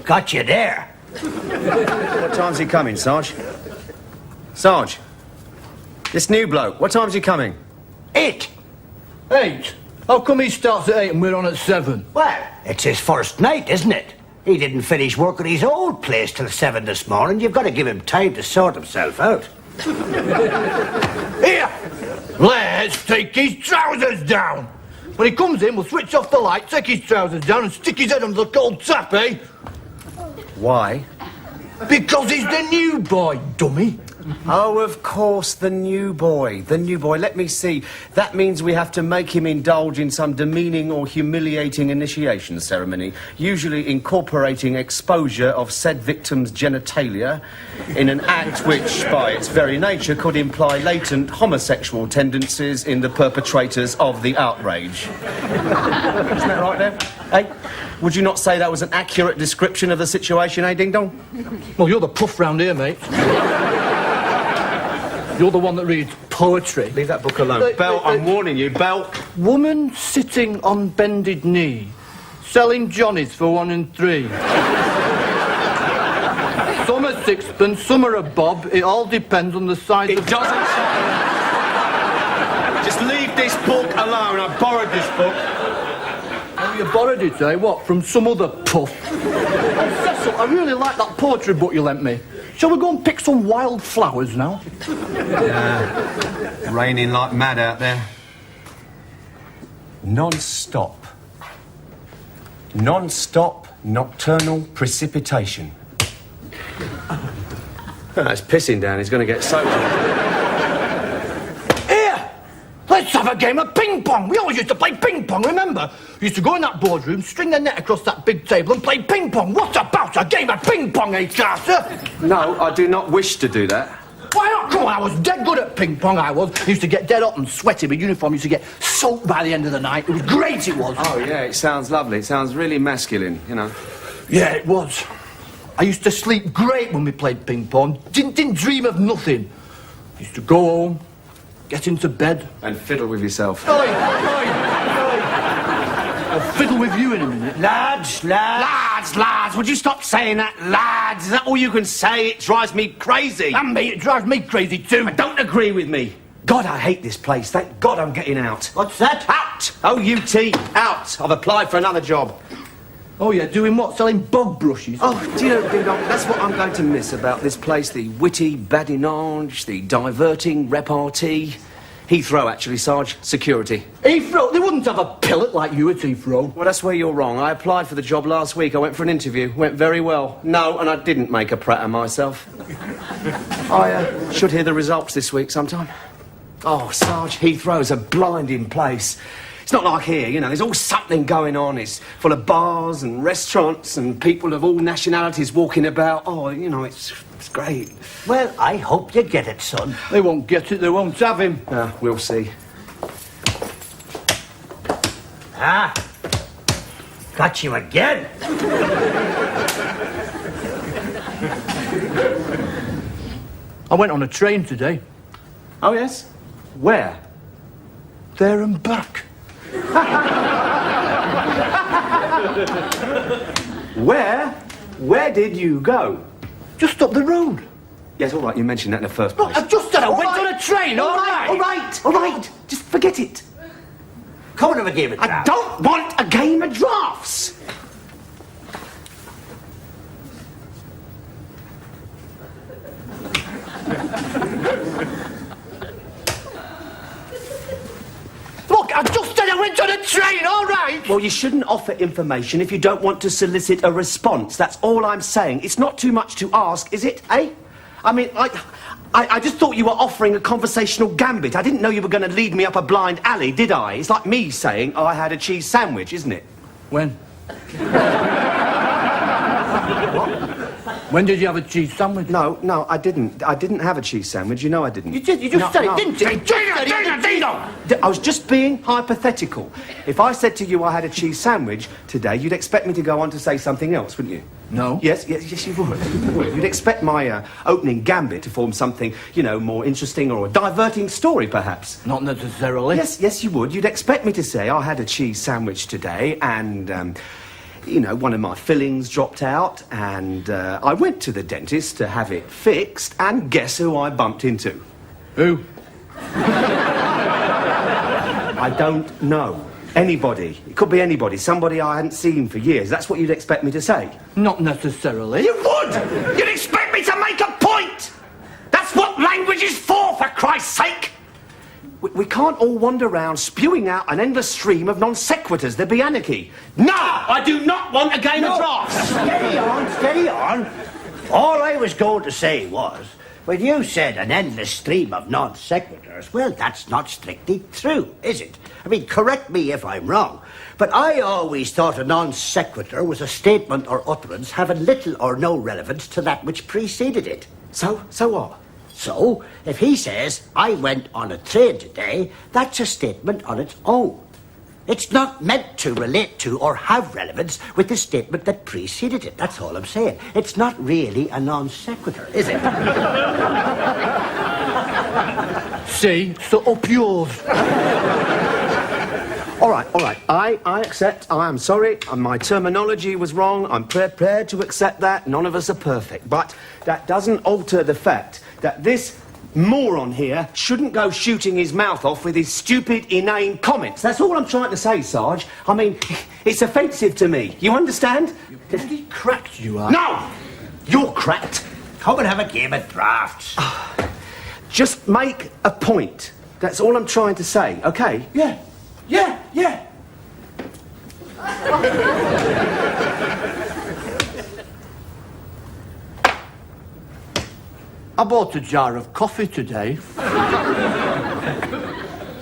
Got you there. What time's he coming, Sarge? Sarge, this new bloke, what time's he coming? 8. 8? How come he starts at 8 and we're on at 7? Well, it's his first night, isn't it? He didn't finish work at his old place till 7 this morning. You've got to give him time to sort himself out. Here! Let's take his trousers down! When he comes in, we'll switch off the light, take his trousers down and stick his head under the cold tap, eh? Why? Because he's the new boy, dummy. Oh, of course, the new boy. The new boy. Let me see. That means we have to make him indulge in some demeaning or humiliating initiation ceremony, usually incorporating exposure of said victim's genitalia in an act which, by its very nature, could imply latent homosexual tendencies in the perpetrators of the outrage. Isn't that right there? Hey? Would you not say that was an accurate description of the situation, eh, Ding Dong? Well, you're the puff round here, mate. You're the one that reads poetry. Leave that book alone. Belle, I'm warning you, Belle. Woman sitting on bended knee, selling johnnies for 1 and 3. Some are 6pence, some are a bob. It all depends on the size of... It doesn't... Just leave this book alone. I borrowed this book. Oh, you borrowed it, eh? What, from some other puff? Oh, Cecil, I really like that poetry book you lent me. Shall we go and pick some wild flowers now? Raining like mad out there. Non-stop. Non-stop nocturnal precipitation. Oh, it's pissing down. He's going to get soaked. Here! Let's have a game of ping-pong. We always used to play ping-pong, remember? We used to go in that boardroom, string the net across that big table and play ping-pong. What about a game of ping-pong, eh, Carter? No, I do not wish to do that. Why not? Come on, I was dead good at ping-pong, I was. I used to get dead hot and sweaty. My uniform used to get soaked by the end of the night. It was great, it was. Oh, yeah, it sounds lovely. It sounds really masculine, you know. Yeah, it was. I used to sleep great when we played ping-pong. Didn't dream of nothing. I used to go home, get into bed. And fiddle with yourself. Oi, oi, oi. I'll fiddle with you in a minute. Lads, would you stop saying that? Lads, is that all you can say? It drives me crazy. And me, it drives me crazy too. Don't agree with me. God, I hate this place. Thank God I'm getting out. What's that? Out! O-U-T, out. I've applied for another job. Oh, yeah, doing what? Selling bog brushes? Oh, do you know, Ding Dong, that's what I'm going to miss about this place. The witty badinage, the diverting repartee. Heathrow, actually, Sarge. Security. Heathrow? They wouldn't have a pilot like you at Heathrow. Well, that's where you're wrong. I applied for the job last week. I went for an interview. Went very well. No, and I didn't make a prat of myself. I should hear the results this week sometime. Oh, Sarge, Heathrow's a blinding place. It's not like here, you know, there's always something going on. It's full of bars and restaurants and people of all nationalities walking about. Oh, you know, it's great. Well, I hope you get it, son. They won't get it, they won't have him. We'll see. Ah, got you again. I went on a train today. Oh, yes? Where? There and back. Where did you go? Just up the road. Yes, all right, you mentioned that in the first place. Look, I just said I went on a train, all right. Just forget it. Come on, have a game of I drafts. don't want a game of drafts. Look, I just said I went on a train, all right? Well, you shouldn't offer information if you don't want to solicit a response. That's all I'm saying. It's not too much to ask, is it, eh? I mean, I just thought you were offering a conversational gambit. I didn't know you were going to lead me up a blind alley, did I? It's like me saying, oh, I had a cheese sandwich, isn't it? When? When did you have a cheese sandwich? No, I didn't. I didn't have a cheese sandwich. You know I didn't. You did. You just said it, didn't you? You just said it, didn't you? I was just being hypothetical. If I said to you I had a cheese sandwich today, you'd expect me to go on to say something else, wouldn't you? No. Yes, you would. You'd expect my opening gambit to form something, you know, more interesting or a diverting story, perhaps. Not necessarily. Yes, you would. You'd expect me to say I had a cheese sandwich today and, you know, one of my fillings dropped out, and I went to the dentist to have it fixed, and guess who I bumped into? Who? I don't know. Anybody. It could be anybody. Somebody I hadn't seen for years. That's what you'd expect me to say. Not necessarily. You would! You'd expect me to make a point! That's what language is for Christ's sake! We can't all wander around spewing out an endless stream of non sequiturs. There'd be anarchy. No! I do not want a game of drafts! Steady on, steady on. All I was going to say was, when you said an endless stream of non sequiturs, well, that's not strictly true, is it? I mean, correct me if I'm wrong, but I always thought a non sequitur was a statement or utterance having little or no relevance to that which preceded it. So what? So, if he says, I went on a train today, that's a statement on its own. It's not meant to relate to or have relevance with the statement that preceded it. That's all I'm saying. It's not really a non sequitur, is it? See, so up yours. All right. I accept. I am sorry. My terminology was wrong. I'm prepared to accept that. None of us are perfect. But that doesn't alter the fact that this moron here shouldn't go shooting his mouth off with his stupid, inane comments. That's all I'm trying to say, Sarge. I mean, it's offensive to me. You understand? You're bloody cracked, you are. No! You're cracked. Come and have a game of drafts. Just make a point. That's all I'm trying to say, okay? Yeah. I bought a jar of coffee today.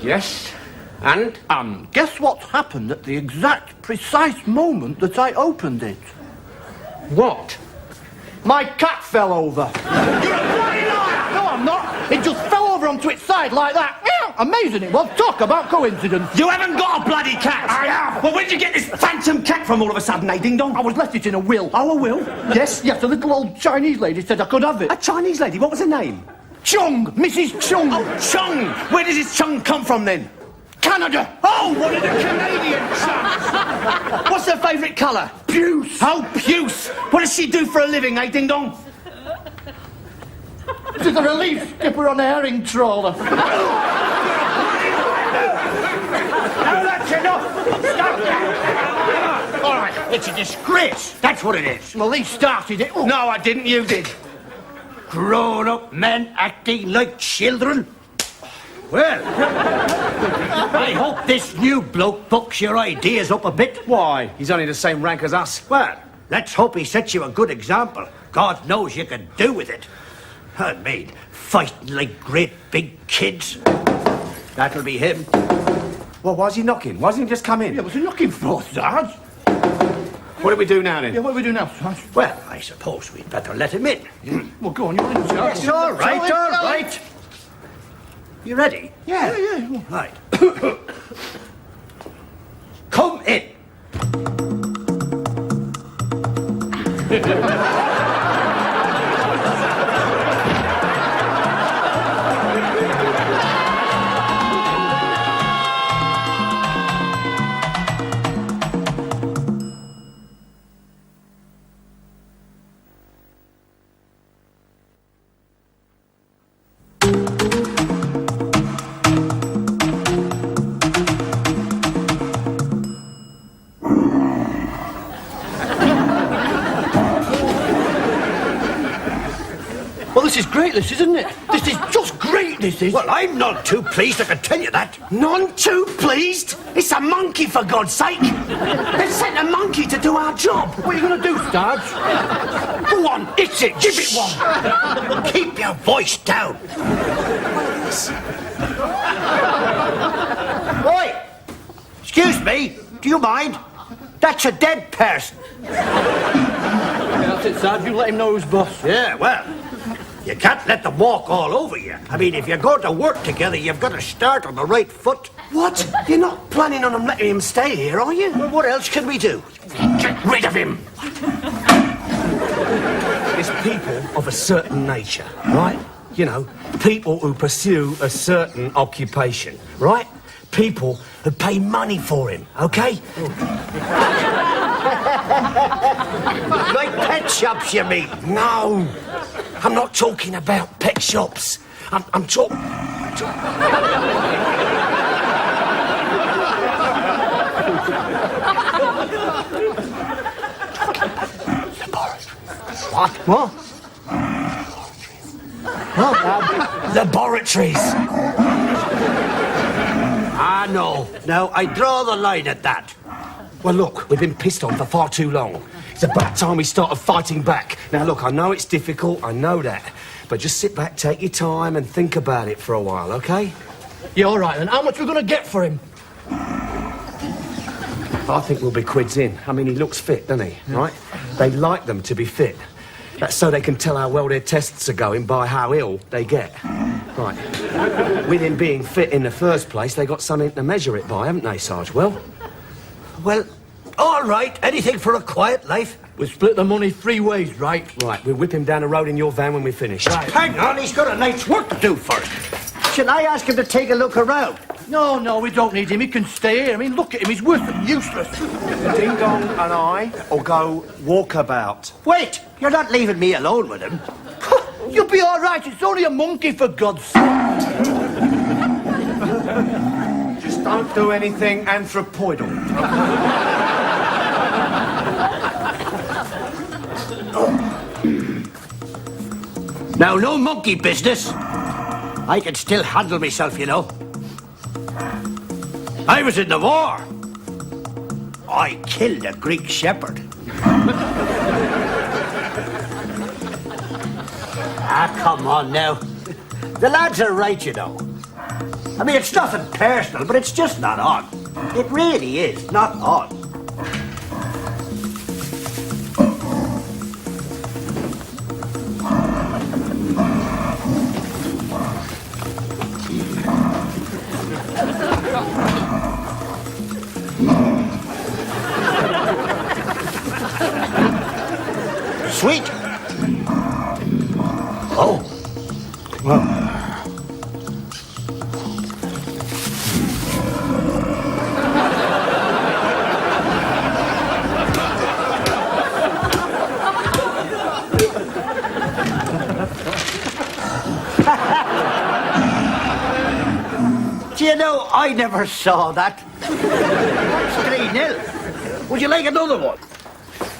Yes? And? And guess what happened at the exact, precise moment that I opened it? What? My cat fell over. You're a bloody liar! No, I'm not. It just fell over onto its side like that. Amazing it was. Talk about coincidence. You haven't got a bloody cat! I have. Well, where'd you get this phantom cat from all of a sudden, eh, ding-dong? I was left it in a will. Oh, a will? Yes, a little old Chinese lady said I could have it. A Chinese lady? What was her name? Chung! Mrs. Chung! Oh, Chung! Where does this Chung come from, then? Canada! Oh, one of the Canadian Chungs! What's her favourite colour? Puce! Oh, puce! What does she do for a living, eh, ding-dong? She's a relief skipper on a herring trawler. Now that's enough! Stop that! All right, it's a disgrace. That's what it is. Well, he started it. No, I didn't. You did. Grown-up men acting like children. Well, I hope this new bloke bucks your ideas up a bit. Why? He's only the same rank as us. Well, let's hope he sets you a good example. God knows you can do with it. I mean, fighting like great big kids. That'll be him. Well, why's he knocking? Why doesn't he just come in? Yeah, what's he looking for, Sarge? What do we do now, then? Yeah, what do we do now, Sarge? Well, I suppose we'd better let him in. Well, go on, you're in charge. Yes, all right. You ready? Yeah. Right. Come in. Well, this is great, this, isn't it? This is just great, this is. Well, I'm not too pleased, I can tell you that. None too pleased? It's a monkey, for God's sake! They've sent a monkey to do our job! What are you going to do, Sarge? Go on, it's it, give it one. Keep your voice down. Oi! Excuse me, do you mind? That's a dead person. Yeah, that's it, Sarge. You let him know who's boss. Yeah, well, you can't let them walk all over you. I mean, if you're going to work together, you've got to start on the right foot. What? You're not planning on letting him stay here, are you? Well, what else can we do? Get rid of him! It's people of a certain nature, right? You know, people who pursue a certain occupation, right? People who pay money for him, okay? Like pet shops, you mean? No, I'm not talking about pet shops. I'm talking... What? What? Laboratories. Ah, no. No, I draw the line at that. Well, look, we've been pissed on for far too long. It's about time we started fighting back. Now, look, I know it's difficult, I know that. But just sit back, take your time and think about it for a while, OK? Yeah, all right, then. How much are we going to get for him? I think we'll be quids in. I mean, he looks fit, doesn't he? Right? They like them to be fit. That's so they can tell how well their tests are going by how ill they get. Right. With him being fit in the first place, they got something to measure it by, haven't they, Sarge? Well, All right. Anything for a quiet life. We split the money 3 ways, right? right, we'll whip him down the road in your van when we finish. Right. Hang on, he's got a night's work to do first. Should I ask him to take a look around? No, we don't need him. He can stay here. I mean, look at him. He's worse than useless. Ding Dong and I will go walkabout. Wait, you're not leaving me alone with him. You'll be all right. It's only a monkey, for God's sake. Just don't do anything anthropoidal. Now, no monkey business. I can still handle myself, you know. I was in the war. I killed a Greek shepherd. Ah, come on now. The lads are right, you know. I mean, it's nothing personal, but it's just not on. It really is not on. Sweet. Oh. Well. Do you know, I never saw that. That's 3-0. Would you like another one?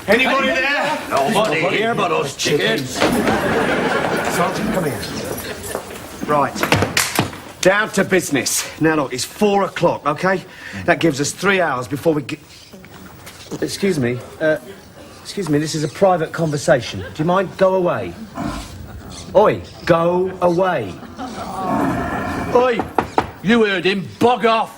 Anybody there? Nobody here but us chickens. Sergeant, come here. Right. Down to business. Now, look, it's 4 o'clock, OK? That gives us 3 hours before we get... Excuse me. Excuse me, this is a private conversation. Do you mind? Go away. Oi, go away. Oi, you heard him. Bog off.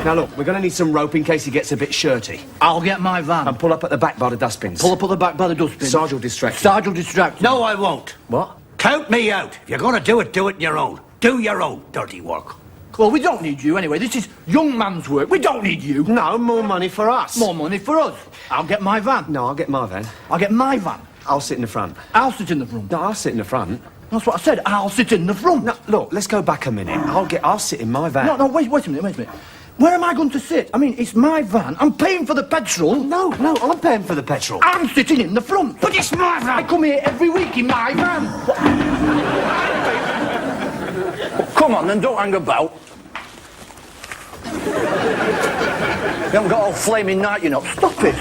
Now, look, we're going to need some rope in case he gets a bit shirty. I'll get my van. And pull up at the back by the dustbins. Pull up at the back by the dustbin. Sarge will distract you. Sarge will distract you. No, I won't. What? Count me out. If you're going to do it on your own. Do your own dirty work. Well, we don't need you anyway. This is young man's work. We don't need you. No, more money for us. More money for us. I'll get my van. No, I'll get my van. I'll get my van. I'll sit in the front. I'll sit in the front. No, I'll sit in the front. That's what I said. I'll sit in the front. No, look, let's go back a minute. I'll sit in my van. No, wait a minute. Where am I going to sit? I mean, it's my van. I'm paying for the petrol. No, I'm paying for the petrol. I'm sitting in the front. But it's my van. I come here every week in my van. Well, come on, then, don't hang about. You haven't got all flaming night, you know. Stop it.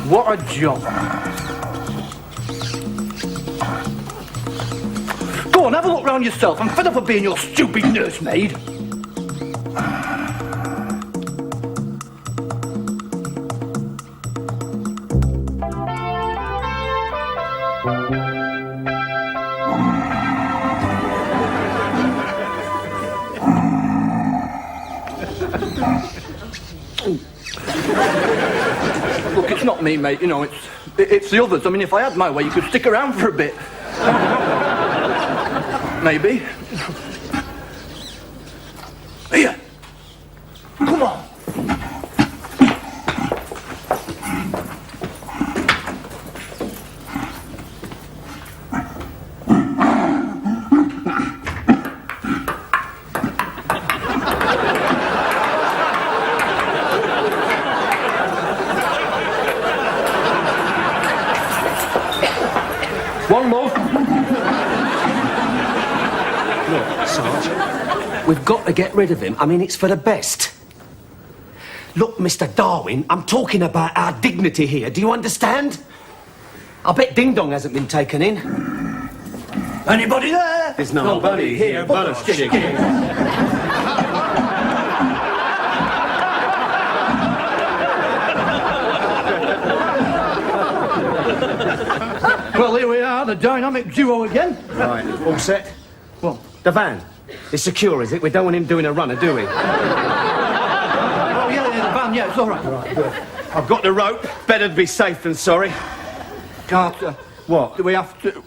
What a job. Go on, have a look round yourself. I'm fed up of being your stupid nursemaid. Look, it's not me, mate, you know, it's the others. I mean, if I had my way, you could stick around for a bit. Maybe. Here. Come on. One more. Look, Sarge, we've got to get rid of him. I mean, it's for the best. Look, Mr. Darwin, I'm talking about our dignity here. Do you understand? I bet Ding Dong hasn't been taken in. Anybody there? There's nobody here but a chicken. Well, here we are, the dynamic duo again. Right, all set? Well, The van. It's secure, is it? We don't want him doing a runner, do we? oh, yeah, the van, yeah, it's all right. Right, good. I've got the rope. Better be safe than sorry. Carter. What? Do we have to...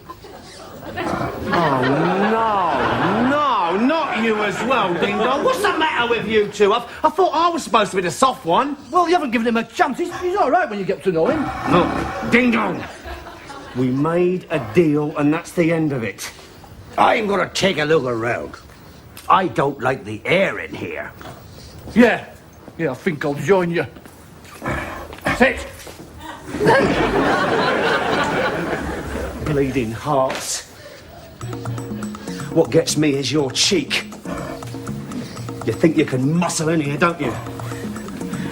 Oh, no, not you as well, Ding Dong. What's the matter with you two? I thought I was supposed to be the soft one. Well, you haven't given him a chance. He's all right when you get to know him. Look, Ding Dong. We made a deal and that's the end of it. I'm going to take a look around. I don't like the air in here. Yeah, I think I'll join you. Sit. Bleeding hearts. What gets me is your cheek. You think you can muscle in here, don't you?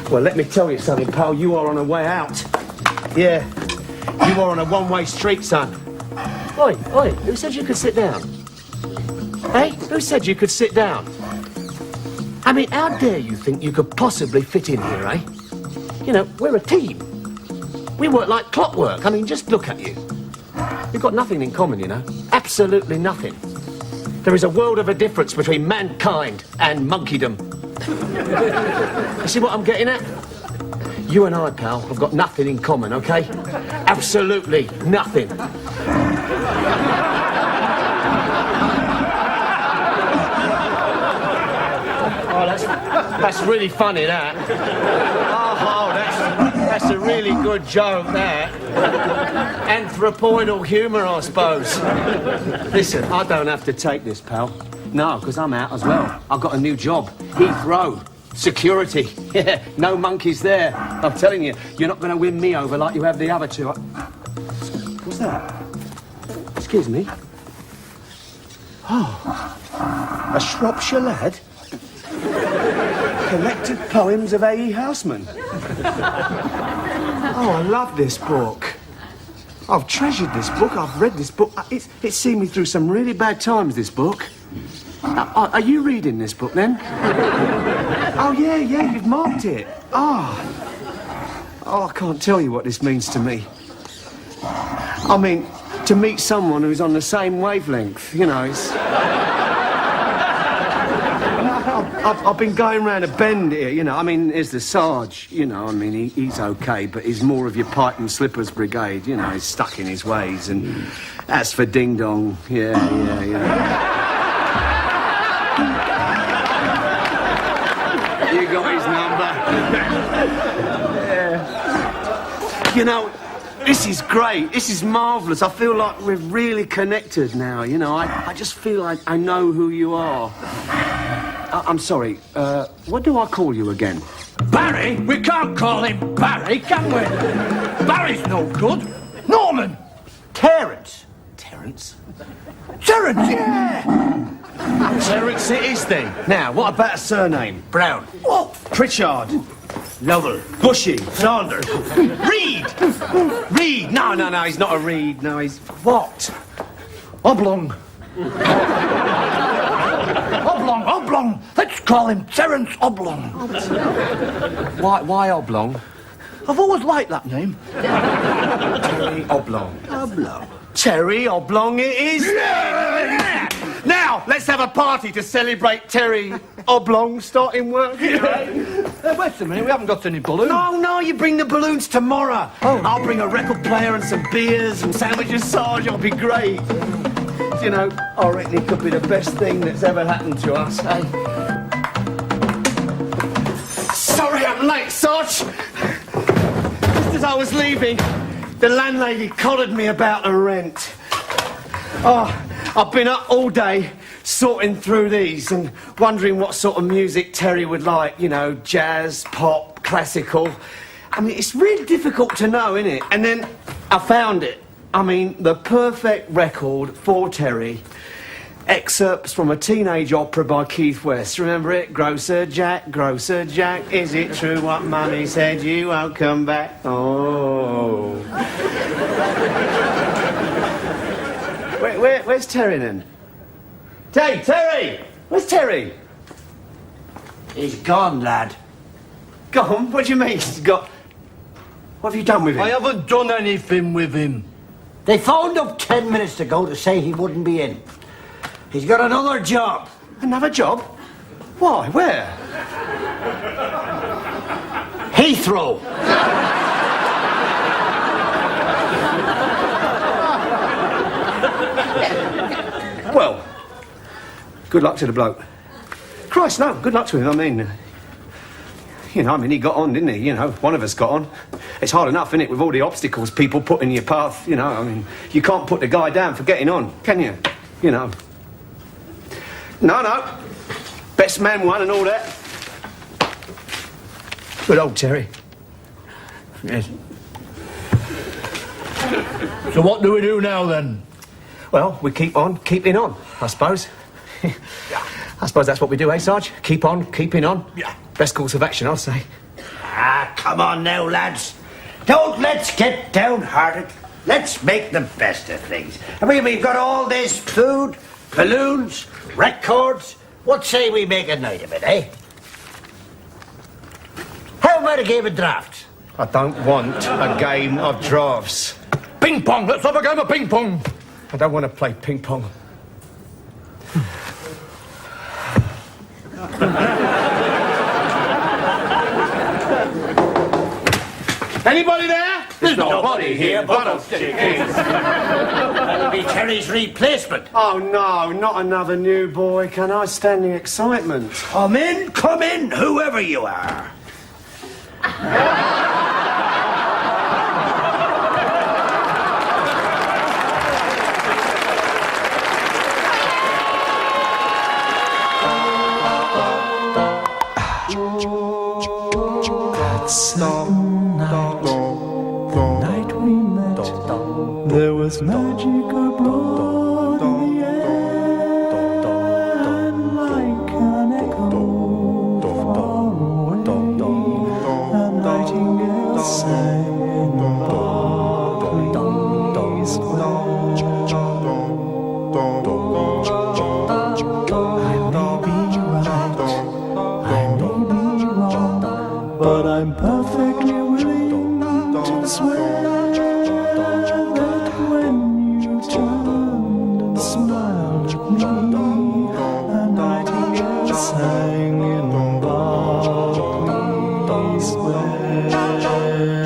Well, let me tell you something, pal. You are on a way out. Yeah, you are on a one-way street, son. Oi, who said you could sit down? Hey, who said you could sit down? I mean, how dare you think you could possibly fit in here, eh? You know, we're a team. We work like clockwork. I mean, just look at you. We've got nothing in common, you know. Absolutely nothing. There is a world of a difference between mankind and monkeydom. You see what I'm getting at? You and I, pal, have got nothing in common, okay? Absolutely nothing. Oh, that's really funny, that. Oh, that's a really good joke, that. Anthropoidal humour, I suppose. Listen, I don't have to take this, pal. No, because I'm out as well. I've got a new job. Heathrow. Security. Yeah, no monkeys there. I'm telling you, you're not going to win me over like you have the other two. What's that? Excuse me. Oh, a Shropshire lad? Collected poems of A.E. Houseman. Oh, I love this book. I've treasured this book. I've read this book. It's seen me through some really bad times, this book. Are you reading this book, then? Oh, yeah, you've marked it. Oh, I can't tell you what this means to me. I mean, to meet someone who's on the same wavelength, you know, it's... I've been going round a bend here, you know. I mean, there's the Sarge, you know. I mean, he's okay, but he's more of your pipe and slippers brigade, you know. He's stuck in his ways. And as for Ding Dong, yeah. You got his number. Yeah. You know, this is great. This is marvellous. I feel like we're really connected now, you know. I just feel like I know who you are. I'm sorry, what do I call you again? Barry? We can't call him Barry, can we? Barry's no good. Norman. Terrence. Terrence? Terrence, yeah. Terrence it is then. Now, what about a surname? Brown. What? Pritchard. Lovell. Bushy. Saunders. Reed. Reed. No, he's not a Reed. No, he's... What? Oblong. Oblong. Let's call him Terrence Oblong. Why Oblong? I've always liked that name. Terry Oblong. Oblong. Terry Oblong it is. Yeah. Now, let's have a party to celebrate Terry Oblong starting work. Wait a minute, we haven't got any balloons. No, you bring the balloons tomorrow. Oh. I'll bring a record player and some beers and sandwiches, Sarge. It'll be great. You know, I reckon it could be the best thing that's ever happened to us, eh? Sorry I'm late, Sarge. Just as I was leaving, the landlady collared me about the rent. Oh, I've been up all day sorting through these and wondering what sort of music Terry would like. You know, jazz, pop, classical. I mean, it's really difficult to know, isn't it? And then I found it. I mean, the perfect record for Terry. Excerpts from a teenage opera by Keith West. Remember it? Grocer Jack, is it true what Mummy said? You won't come back. Oh. Where's Terry then? Terry! Where's Terry? He's gone, lad. Gone? What do you mean he's got... What have you done with him? I haven't done anything with him. They phoned up 10 minutes ago to say he wouldn't be in. He's got another job. Another job? Why? Where? Heathrow. Well, good luck to the bloke. Christ, no, good luck to him. I mean, he got on, didn't he? One of us got on. It's hard enough, isn't it, with all the obstacles people put in your path, I mean, you can't put the guy down for getting on, can you? No. Best man won and all that. Good old Terry. Yes. So what do we do now, then? Well, we keep on keeping on, I suppose. I suppose that's what we do, eh, Sarge? Keep on keeping on. Yeah. Best course of action, I'll say. Come on now, lads. Don't let's get downhearted. Let's make the best of things. I mean, we've got all this food, balloons, records. What say we make a night of it, eh? How about a game of drafts? I don't want a game of drafts. Ping pong! Let's have a game of ping pong! I don't want to play ping pong. Anybody there? There's nobody here but us chickens. That'll be Terry's replacement. Oh, no, not another new boy. Can I stand the excitement? Come in, whoever you are. There was magic aboard the air, like an echo far away. A nightingale sang in Berkeley Square. I may be wrong, but I'm perfectly willing to swear that when you turned and smiled at me, a nightingale sang in Berkeley Square.